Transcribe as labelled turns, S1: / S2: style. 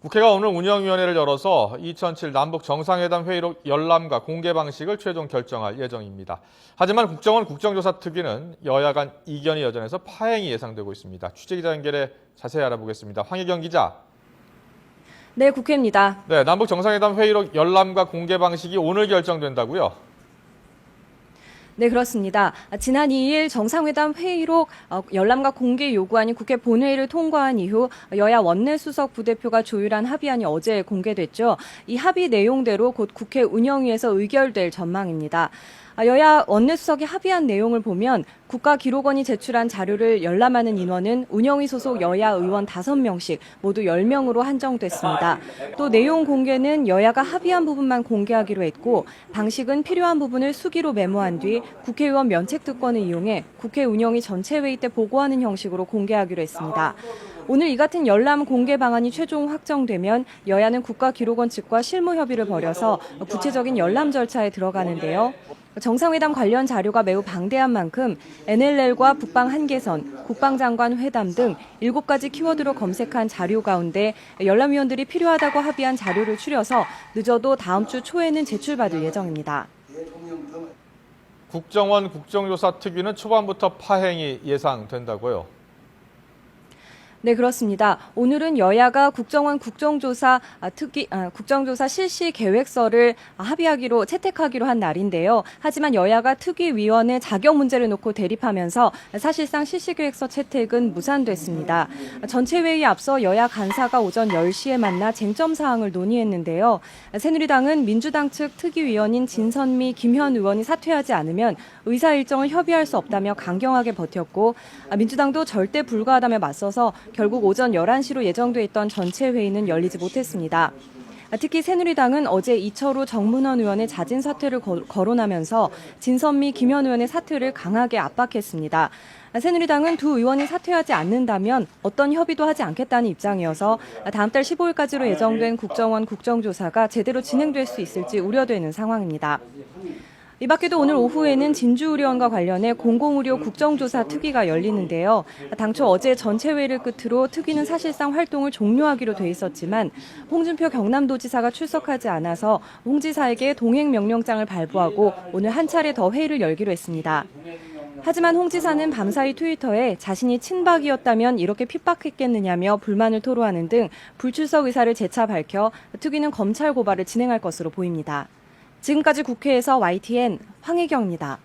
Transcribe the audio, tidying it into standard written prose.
S1: 국회가 오늘 운영위원회를 열어서 2007 남북 정상회담 회의록 열람과 공개 방식을 최종 결정할 예정입니다. 하지만 국정원 국정조사 특위는 여야 간 이견이 여전해서 파행이 예상되고 있습니다. 취재기자 연결해 자세히 알아보겠습니다. 황혜경 기자.
S2: 네, 국회입니다.
S1: 네, 남북 정상회담 회의록 열람과 공개 방식이 오늘 결정된다고요?
S2: 네, 그렇습니다. 지난 2일 정상회담 회의록 열람과 공개 요구안이 국회 본회의를 통과한 이후 여야 원내수석 부대표가 조율한 합의안이 어제 공개됐죠. 이 합의 내용대로 곧 국회 운영위에서 의결될 전망입니다. 여야 원내수석이 합의한 내용을 보면 국가기록원이 제출한 자료를 열람하는 인원은 운영위 소속 여야 의원 5명씩 모두 10명으로 한정됐습니다. 또 내용 공개는 여야가 합의한 부분만 공개하기로 했고 방식은 필요한 부분을 수기로 메모한 뒤 국회의원 면책특권을 이용해 국회 운영위 전체 회의 때 보고하는 형식으로 공개하기로 했습니다. 오늘 이 같은 열람 공개 방안이 최종 확정되면 여야는 국가기록원 측과 실무 협의를 벌여서 구체적인 열람 절차에 들어가는데요. 정상회담 관련 자료가 매우 방대한 만큼 NLL과 북방 한계선, 국방장관 회담 등 7가지 키워드로 검색한 자료 가운데 열람위원들이 필요하다고 합의한 자료를 추려서 늦어도 다음 주 초에는 제출받을 예정입니다.
S1: 국정원 국정조사 특위는 초반부터 파행이 예상된다고요?
S2: 네, 그렇습니다. 오늘은 여야가 국정원 국정조사 실시 계획서를 채택하기로 한 날인데요. 하지만 여야가 특위위원회 자격 문제를 놓고 대립하면서 사실상 실시 계획서 채택은 무산됐습니다. 전체 회의에 앞서 여야 간사가 오전 10시에 만나 쟁점 사항을 논의했는데요. 새누리당은 민주당 측 특위위원인 진선미, 김현 의원이 사퇴하지 않으면 의사 일정을 협의할 수 없다며 강경하게 버텼고 민주당도 절대 불가하다며 맞서서 결국 오전 11시로 예정돼 있던 전체 회의는 열리지 못했습니다. 특히 새누리당은 어제 이철우 정문원 의원의 자진 사퇴를 거론하면서 진선미, 김현 의원의 사퇴를 강하게 압박했습니다. 새누리당은 두 의원이 사퇴하지 않는다면 어떤 협의도 하지 않겠다는 입장이어서 다음 달 15일까지로 예정된 국정원 국정조사가 제대로 진행될 수 있을지 우려되는 상황입니다. 이 밖에도 오늘 오후에는 진주의료원과 관련해 공공의료 국정조사 특위가 열리는데요. 당초 어제 전체 회의를 끝으로 특위는 사실상 활동을 종료하기로 돼 있었지만 홍준표 경남도지사가 출석하지 않아서 홍 지사에게 동행명령장을 발부하고 오늘 한 차례 더 회의를 열기로 했습니다. 하지만 홍 지사는 밤사이 트위터에 자신이 친박이었다면 이렇게 핍박했겠느냐며 불만을 토로하는 등 불출석 의사를 재차 밝혀 특위는 검찰 고발을 진행할 것으로 보입니다. 지금까지 국회에서 YTN 황혜경입니다.